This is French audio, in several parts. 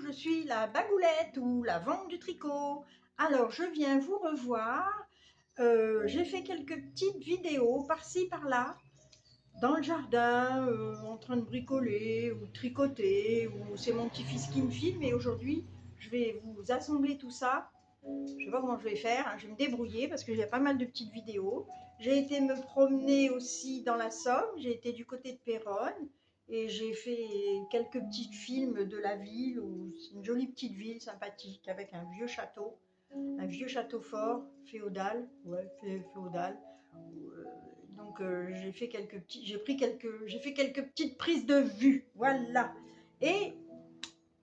je suis la Bagoulette ou la vente du tricot. Alors, je viens vous revoir. J'ai fait quelques petites vidéos par-ci, par-là, dans le jardin, en train de bricoler ou de tricoter, ou c'est mon petit-fils qui me filme. Et aujourd'hui, je vais vous assembler tout ça. Je ne sais pas comment je vais faire, hein. Je vais me débrouiller parce qu'il y a pas mal de petites vidéos. J'ai été me promener aussi dans la Somme, j'ai été du côté de Péronne et j'ai fait quelques petits films de la ville, où c'est une jolie petite ville sympathique avec un vieux château fort, féodal, ouais, féodal. J'ai fait j'ai fait quelques petites prises de vue, voilà. Et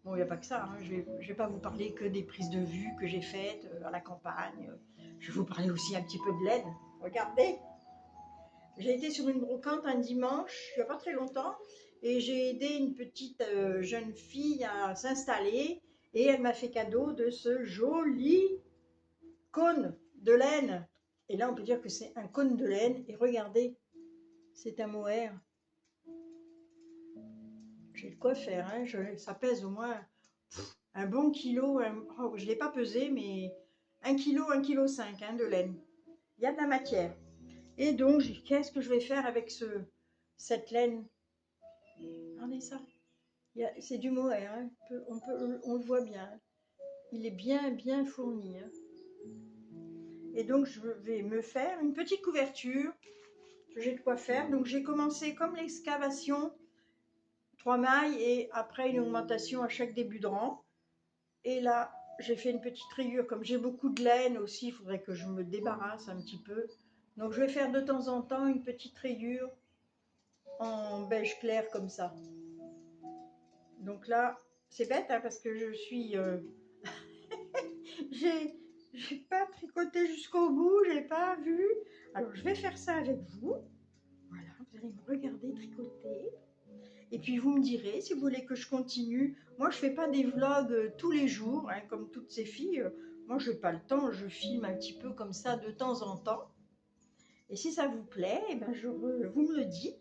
bon, il n'y a pas que ça, hein. Je vais pas vous parler que des prises de vue que j'ai faites à la campagne. Je vais vous parler aussi un petit peu de laine. Regardez, j'ai été sur une brocante un dimanche, il n'y a pas très longtemps, et j'ai aidé une petite jeune fille à s'installer, et elle m'a fait cadeau de ce joli cône de laine. Et là, on peut dire que c'est un cône de laine, et regardez, c'est un mohair. J'ai de quoi faire, hein. Ça pèse au moins un bon kilo, je ne l'ai pas pesé, mais 1 kilo, 1,5 kg hein, de laine. Il y a de la matière. Et donc, qu'est-ce que je vais faire avec cette laine? Regardez ça. C'est du mohair, hein. On le voit bien. Il est bien, bien fourni, hein. Et donc, je vais me faire une petite couverture. J'ai de quoi faire. Donc, j'ai commencé comme l'excavation, 3 mailles, et après une augmentation à chaque début de rang. Et là, j'ai fait une petite rayure. Comme j'ai beaucoup de laine aussi, il faudrait que je me débarrasse un petit peu. Donc, je vais faire de temps en temps une petite rayure en beige clair comme ça. Donc là, c'est bête hein, parce que j'ai pas tricoté jusqu'au bout, j'ai pas vu. Alors, je vais faire ça avec vous. Voilà, vous allez me regarder tricoter. Et puis vous me direz si vous voulez que je continue. Moi, je fais pas des vlogs tous les jours, hein, comme toutes ces filles. Moi, je n'ai pas le temps, je filme un petit peu comme ça de temps en temps. Et si ça vous plaît, eh ben vous me le dites.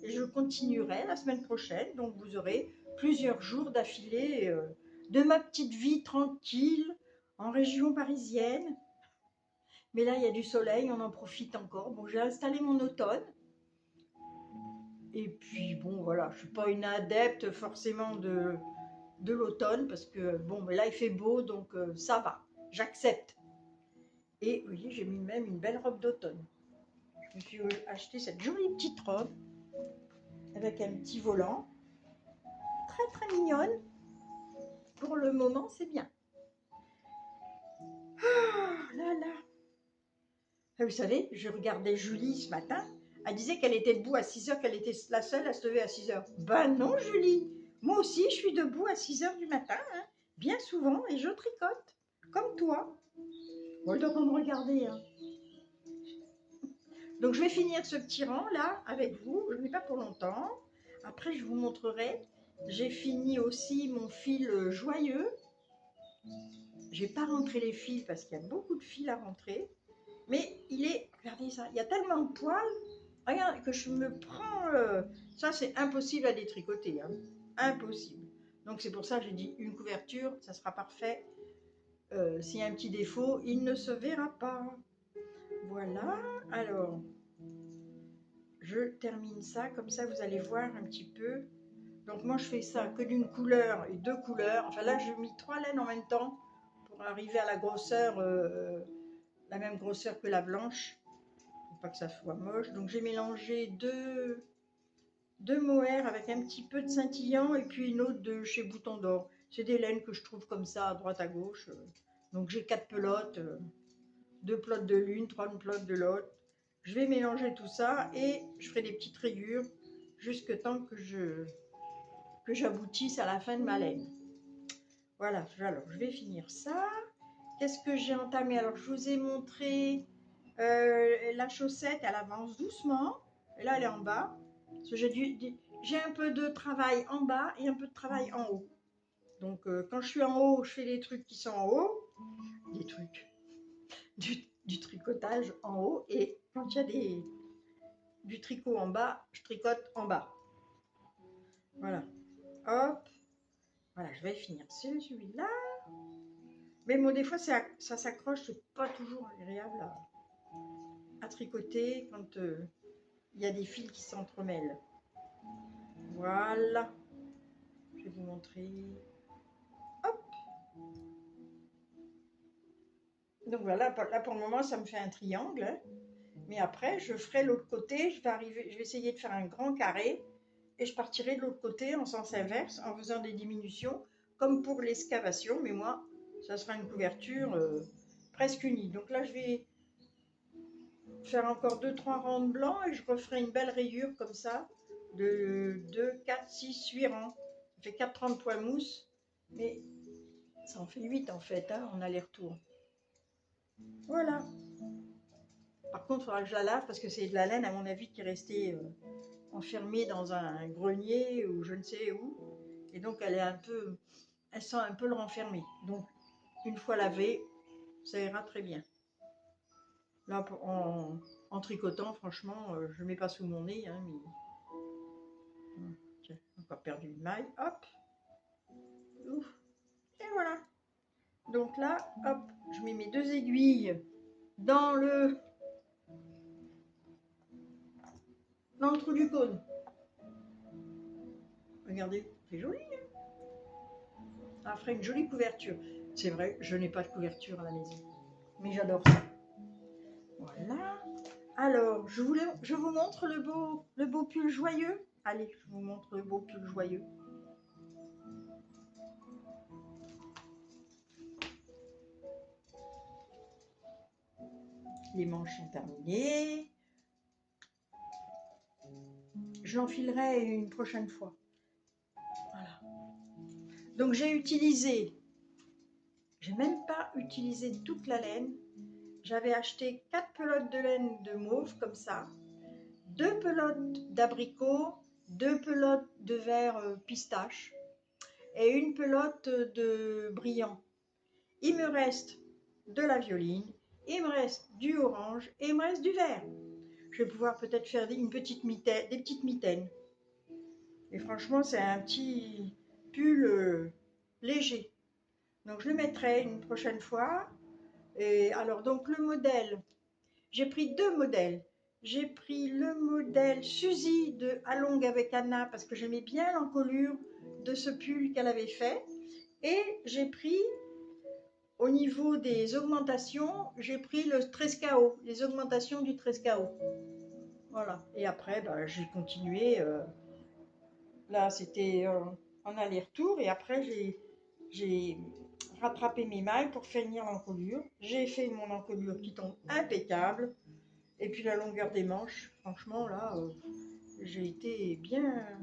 Et je continuerai la semaine prochaine. Donc vous aurez plusieurs jours d'affilée de ma petite vie tranquille en région parisienne. Mais là, il y a du soleil, on en profite encore. Bon, j'ai installé mon automne. Et puis bon, voilà, je ne suis pas une adepte forcément de l'automne parce que bon, mais là il fait beau donc ça va, j'accepte. Et vous voyez, j'ai mis même une belle robe d'automne. Je me suis acheté cette jolie petite robe avec un petit volant, très très mignonne. Pour le moment, c'est bien. Ah là là. Vous savez, je regardais Julie ce matin. Elle disait qu'elle était debout à 6 heures, qu'elle était la seule à se lever à 6 heures. Ben non, Julie. Moi aussi, je suis debout à 6 heures du matin, hein, bien souvent, et je tricote, comme toi. Bon, elle doit pas me regarder, hein. Donc, je vais finir ce petit rang là avec vous. Je n'ai pas pour longtemps. Après, je vous montrerai. J'ai fini aussi mon fil joyeux. J'ai pas rentré les fils parce qu'il y a beaucoup de fils à rentrer. Mais regardez ça, il y a tellement de poils, regarde, que je me prends, ça c'est impossible à détricoter, hein. Impossible. Donc c'est pour ça que j'ai dit une couverture, ça sera parfait. S'il y a un petit défaut, il ne se verra pas. Voilà, alors, je termine ça, comme ça vous allez voir un petit peu. Donc moi je fais ça que d'une couleur et 2 couleurs, enfin là j'ai mis 3 laines en même temps, pour arriver à la grosseur, la même grosseur que la blanche. Pas que ça soit moche. Donc j'ai mélangé deux mohair avec un petit peu de scintillant et puis une autre de chez Bouton d'Or. C'est des laines que je trouve comme ça à droite à gauche. Donc j'ai 4 pelotes, 2 pelotes de l'une, 3 pelotes de l'autre. Je vais mélanger tout ça et je ferai des petites rayures jusqu'à temps que j'aboutisse à la fin de ma laine. Voilà, alors je vais finir ça. Qu'est-ce que j'ai entamé? Alors je vous ai montré la chaussette, elle avance doucement. Et là, elle est en bas. J'ai un peu de travail en bas et un peu de travail en haut. Donc, quand je suis en haut, je fais les trucs qui sont en haut. Des trucs. Du tricotage en haut. Et quand il y a du tricot en bas, je tricote en bas. Voilà. Hop. Voilà, je vais finir celui-là. Mais bon, des fois, ça s'accroche, c'est pas toujours agréable à tricoter quand il y a des fils qui s'entremêlent. Voilà. Je vais vous montrer. Hop. Donc voilà, là pour le moment, ça me fait un triangle. Hein. Mais après, je ferai l'autre côté. Je vais essayer de faire un grand carré. Et je partirai de l'autre côté en sens inverse, en faisant des diminutions, comme pour l'excavation. Mais moi, ça sera une couverture presque unie. Donc là, je vais faire encore 2-3 rangs de blanc et je referai une belle rayure comme ça de 2, 4, 6, 8 rangs. Ça fait 4 points mousse, mais ça en fait 8 en fait, hein, en aller-retour. Voilà. Par contre, il faudra que je la lave parce que c'est de la laine, à mon avis, qui est restée enfermée dans un grenier ou je ne sais où. Et donc, elle sent un peu le renfermer. Donc, une fois lavée, ça ira très bien. Là, en tricotant, franchement, je ne mets pas sous mon nez, hein, mais tiens, encore perdu une maille, hop, ouf, et voilà. Donc là, hop, je mets mes 2 aiguilles dans le trou du cône. Regardez, c'est joli, hein. Ça ferait une jolie couverture. C'est vrai, je n'ai pas de couverture à la maison, mais j'adore ça. Voilà. Alors, je vous montre le beau pull joyeux. Allez, je vous montre le beau pull joyeux. Les manches sont terminées. Je l'enfilerai une prochaine fois. Voilà. Donc j'ai même pas utilisé toute la laine. J'avais acheté 4 pelotes de laine de mauve comme ça, 2 pelotes d'abricot, 2 pelotes de vert pistache et une pelote de brillant. Il me reste de la violine, il me reste du orange et il me reste du vert. Je vais pouvoir peut-être faire des petites mitaines. Et franchement, c'est un petit pull léger. Donc, je le mettrai une prochaine fois. Et alors, donc, le modèle, j'ai pris 2 modèles. J'ai pris le modèle Suzy de Along avec Anna parce que j'aimais bien l'encolure de ce pull qu'elle avait fait. Et j'ai pris, au niveau des augmentations, j'ai pris le Trescao, les augmentations du Trescao. Voilà. Et après, bah, j'ai continué. Là, c'était en aller-retour. Et après, j'ai rattrapé mes mailles pour finir l'encolure. J'ai fait mon encolure qui tombe impeccable. Et puis la longueur des manches, franchement, là, j'ai été bien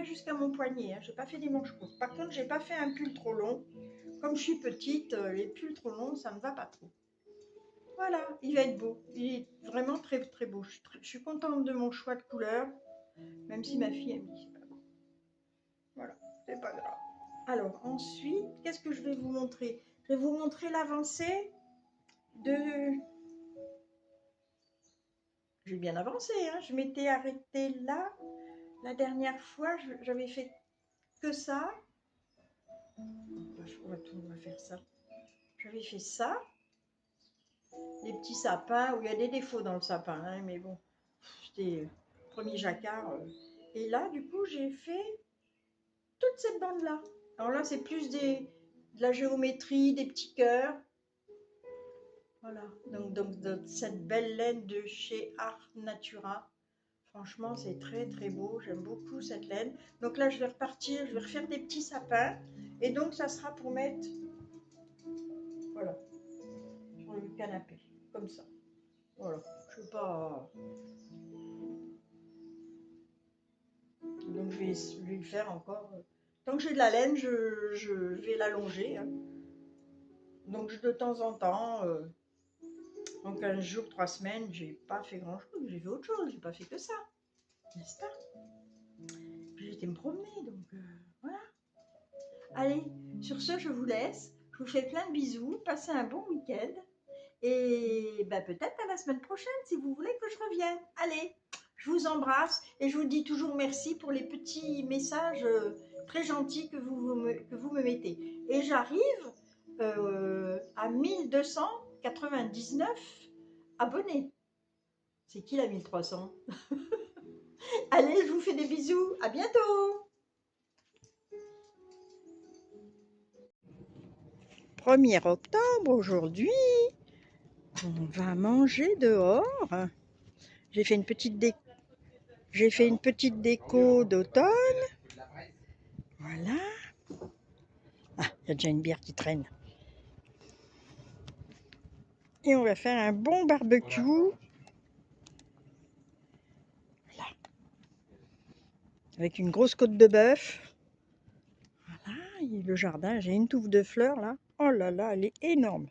jusqu'à mon poignet. Hein. J'ai pas fait des manches courtes. Par contre, j'ai pas fait un pull trop long. Comme je suis petite, les pulls trop longs, ça ne va pas trop. Voilà, il va être beau. Il est vraiment très très beau. Je suis contente de mon choix de couleur, même si ma fille aime dit c'est pas beau. Voilà, c'est pas grave. Alors ensuite, qu'est-ce que je vais vous montrer? Je vais vous montrer l'avancée de... J'ai bien avancé, hein. Je m'étais arrêtée là. La dernière fois, j'avais fait que ça. On va faire ça. J'avais fait ça. Les petits sapins, où il y a des défauts dans le sapin, hein, mais bon, c'était premier jacquard. Et là, du coup, j'ai fait toute cette bande-là. Alors là, c'est plus de la géométrie, des petits cœurs. Voilà, donc cette belle laine de chez Art Natura. Franchement, c'est très très beau. J'aime beaucoup cette laine. Donc là, je vais repartir, je vais refaire des petits sapins. Et donc, ça sera pour mettre, voilà, sur le canapé, comme ça. Voilà, je ne sais pas. Donc, je vais le faire encore. Tant que j'ai de la laine, je vais l'allonger. Hein. Donc, de temps en temps, en 15 jours, 3 semaines, j'ai pas fait grand chose. J'ai fait autre chose. J'ai pas fait que ça. N'est-ce pas? J'ai été me promener. Donc, voilà. Allez, sur ce, je vous laisse. Je vous fais plein de bisous. Passez un bon week-end. Et bah, peut-être à la semaine prochaine si vous voulez que je revienne. Allez, Je vous embrasse et je vous dis toujours merci pour les petits messages très gentils que vous me mettez. Et j'arrive à 1299 abonnés. C'est qui la 1300? Allez, je vous fais des bisous. À bientôt. 1er octobre aujourd'hui. On va manger dehors. J'ai fait une petite déco d'automne. Voilà. Ah, il y a déjà une bière qui traîne. Et on va faire un bon barbecue. Voilà. Avec une grosse côte de bœuf. Voilà, et le jardin, j'ai une touffe de fleurs là. Oh là là, elle est énorme.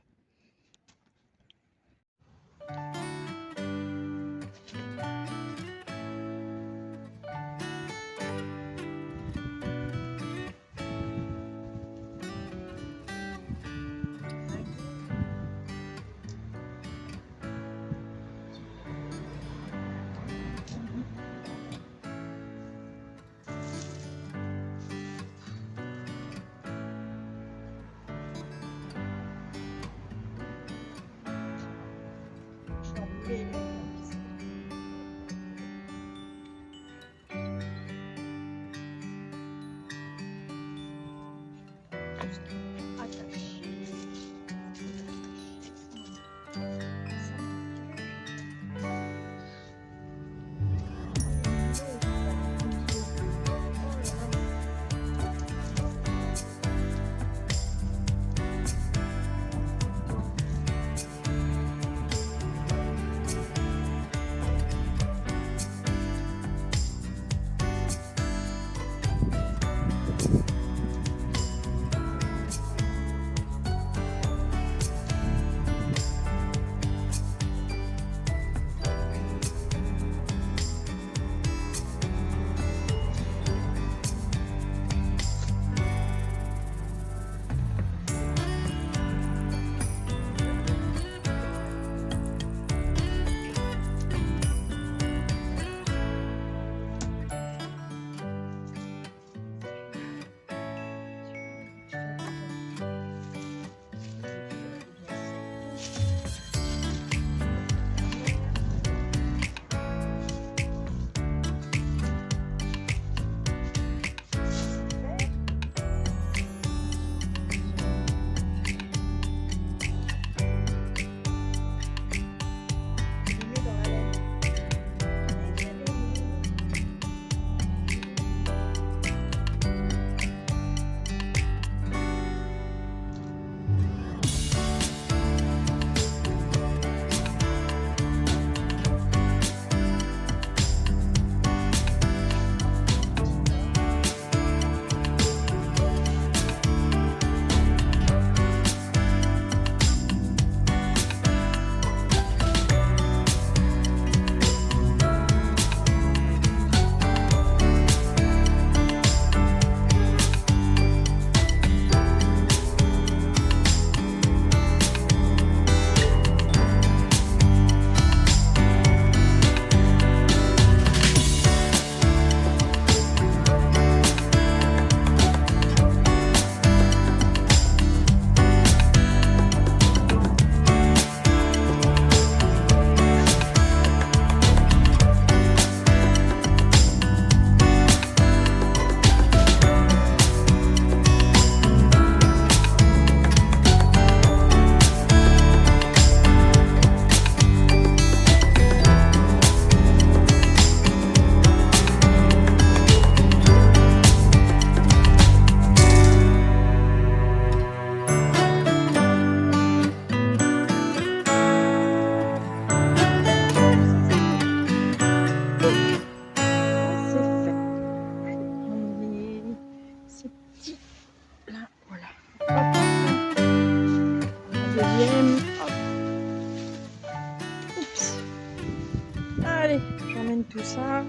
Allez, j'emmène tout ça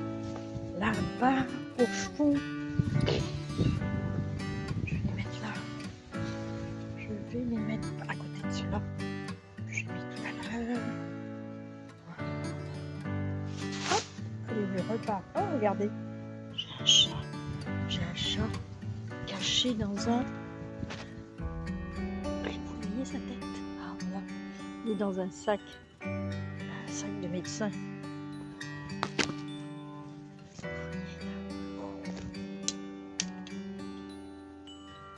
là-bas au fond. Je vais les mettre là. Je vais les mettre à côté de celui-là. J'ai mis tout à l'heure. Hop, allez, pas. Oh, regardez. J'ai un chat. J'ai un chat caché dans un... Vous voyez sa tête? Ah, voilà. Il est dans un sac de médecin.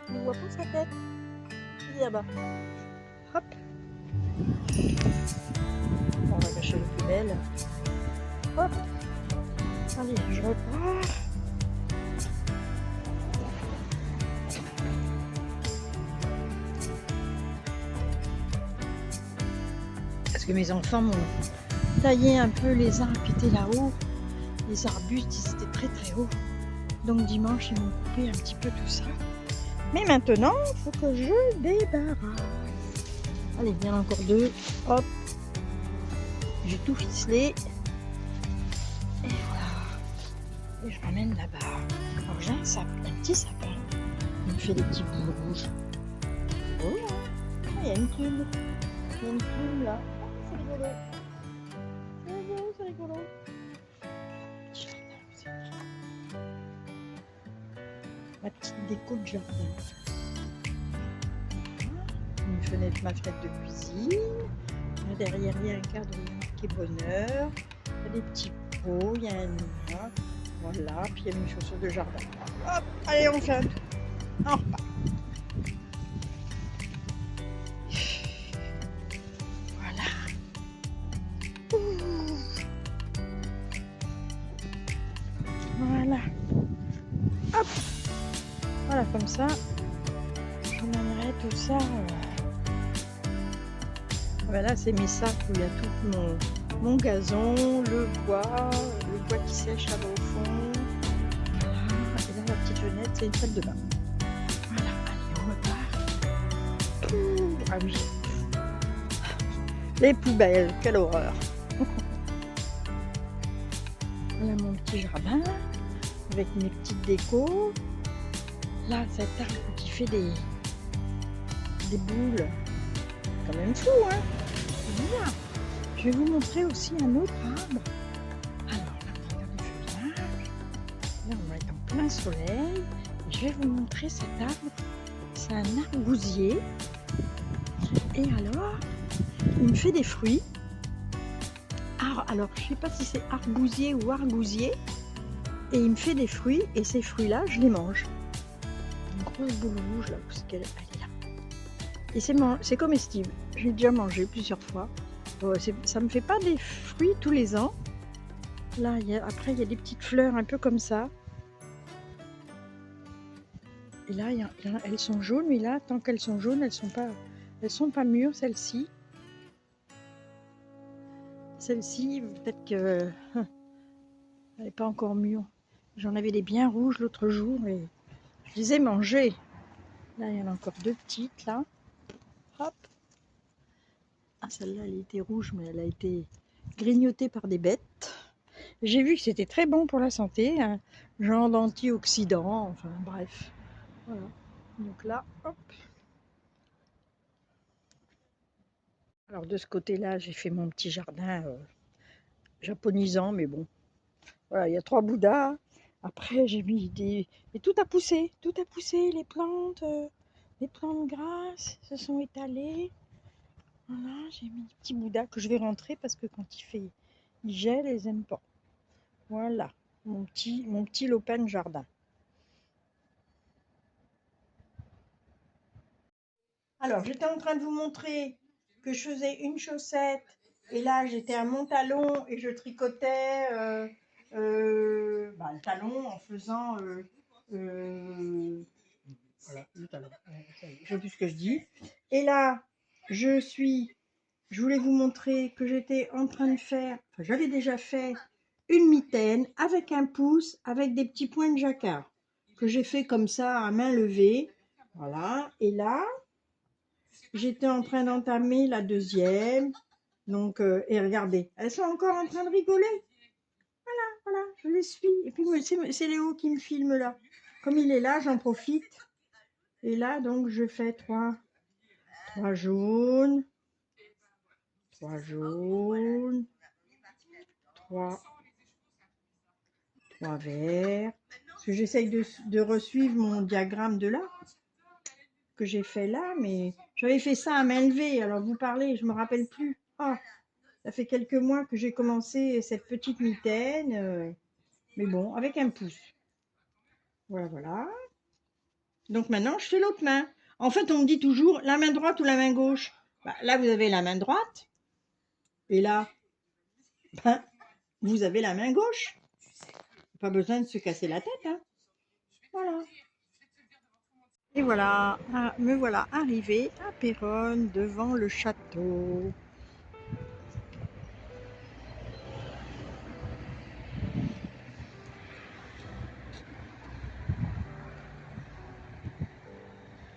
On ne voit pas sa tête. Il est là-bas. Hop. On va cacher les poubelles. Hop. Allez, je repars. Parce que mes enfants m'ont taillé un peu les arbres qui étaient là-haut. Les arbustes, ils étaient très très hauts. Donc dimanche, ils m'ont coupé un petit peu tout ça. Mais maintenant, il faut que je débarrasse. Allez, il y en a encore deux. Hop. J'ai tout ficelé. Et voilà. Et je ramène là-bas. Alors j'ai un sapin, un petit sapin. Il me fait des petits bouts rouges. Oh là. Ah, il y a une plume. Il y a une plume là. Oh, c'est rigolo. C'est rigolo, c'est rigolo. Ma petite déco de jardin. Une fenêtre, ma fenêtre de cuisine. Là, derrière, il y a un cadre marqué bonheur. Il y a des petits pots, il y a un mur. Voilà, puis il y a mes chaussures de jardin. Hop, allez, on fait un tour. On repart. Voilà. Voilà. Hop. Voilà, comme ça, j'emmènerai tout ça. Voilà, c'est mes sacs où il y a tout mon gazon, le bois qui sèche là-bas au fond. Voilà, et là la petite fenêtre, c'est une salle de bain. Voilà, allez, on repart. Ah oui, les poubelles, quelle horreur. Voilà mon petit jardin avec mes petites décos. Là, cet arbre qui fait des boules, quand même fou, hein. Voilà. Je vais vous montrer aussi un autre arbre. Alors là, regardez le feuillage. Là, on va être en plein soleil. Et je vais vous montrer cet arbre. C'est un argousier. Et alors, il me fait des fruits. Alors, je ne sais pas si c'est argousier ou argousier. Et il me fait des fruits. Et ces fruits-là, je les mange. Une grosse boule rouge, là, parce qu'elle est là. Et c'est comestible. J'ai déjà mangé plusieurs fois. Ça me fait pas des fruits tous les ans. Là, après, il y a des petites fleurs un peu comme ça. Et là, elles sont jaunes, mais là, tant qu'elles sont jaunes, elles sont pas mûres, celles-ci. Celle-ci, peut-être que elle n'est pas encore mûre. J'en avais des bien rouges l'autre jour et je les ai mangées. Là, il y en a encore deux petites, là. Hop. Ah, celle-là, elle était rouge, mais elle a été grignotée par des bêtes. J'ai vu que c'était très bon pour la santé, un genre d'antioxydant, enfin bref. Voilà. Donc là, hop. Alors de ce côté-là, j'ai fait mon petit jardin japonisant, mais bon. Voilà, il y a 3 bouddhas. Après, j'ai mis des... Et tout a poussé, les plantes grasses se sont étalées. Voilà, j'ai mis des petits bouddhas que je vais rentrer parce que quand il gèle, ils aiment pas. Voilà, mon petit lopin de jardin. Alors, j'étais en train de vous montrer que je faisais une chaussette et là, j'étais à mon talon et je tricotais le talon en faisant voilà, le talon. Je ne sais plus ce que je dis. Et là, je voulais vous montrer que j'étais en train de faire, enfin, j'avais déjà fait une mitaine avec un pouce, avec des petits points de jacquard que j'ai fait comme ça à main levée. Voilà. Et là, j'étais en train d'entamer la deuxième. Donc, et regardez, elles sont encore en train de rigoler. Voilà, je les suis. Et puis, c'est Léo qui me filme là. Comme il est là, j'en profite. Et là, donc, je fais trois jaunes, 3 jaunes, 3 3 verres. Parce que j'essaye de resuivre mon diagramme de là, que j'ai fait là, mais j'avais fait ça à main levée. Alors vous parlez, je me rappelle plus. Ah, ça fait quelques mois que j'ai commencé cette petite mitaine, mais bon, avec un pouce. Voilà, voilà. Donc maintenant, je fais l'autre main. En fait, on me dit toujours la main droite ou la main gauche. Bah, là, vous avez la main droite. Et là, ben, vous avez la main gauche. Pas besoin de se casser la tête. Hein. Voilà. Et voilà, me voilà arrivée à Péronne, devant le château.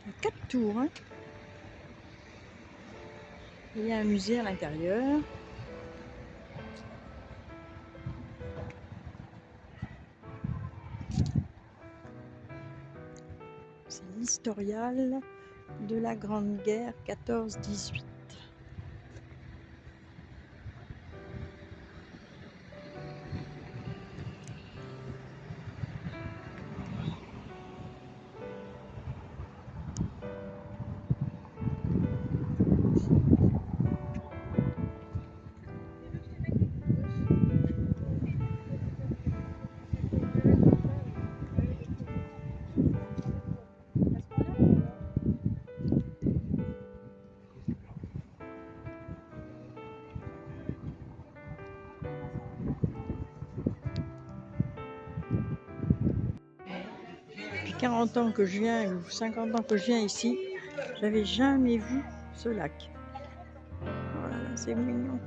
Il y a 4 tours. Hein. Il y a un musée à l'intérieur. C'est l'historial de la Grande Guerre 14-18. Depuis 40 ans que je viens, ou 50 ans que je viens ici, j'avais jamais vu ce lac. Voilà, c'est mignon.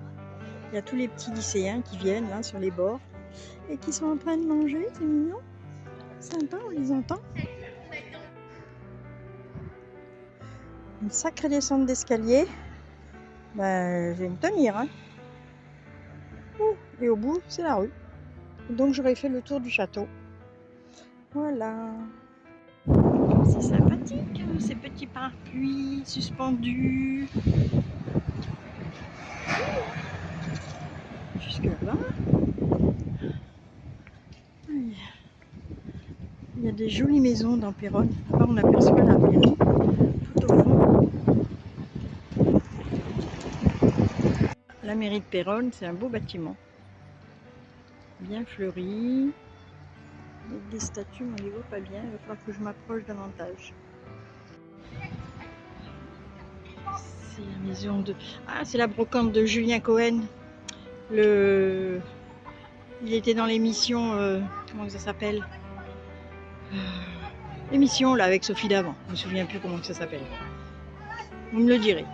Il y a tous les petits lycéens qui viennent là sur les bords et qui sont en train de manger, c'est mignon. Sympa, on les entend. Une sacrée descente d'escalier. Ben, je vais me tenir. Hein. Et au bout, c'est la rue. Donc j'aurais fait le tour du château. Voilà. C'est sympathique, ces petits parapluies suspendus. Jusque là-bas. Il y a des jolies maisons dans Péronne. Là-bas, on aperçoit la mairie tout au fond. La mairie de Péronne, c'est un beau bâtiment. Bien fleuri. Avec des statues, mais on les voit pas bien. Il va falloir que je m'approche davantage. C'est la maison de... Ah, c'est la brocante de Julien Cohen. Il était dans l'émission... comment ça s'appelle? L'émission là avec Sophie Davant. Je me souviens plus comment ça s'appelle. Vous me le direz.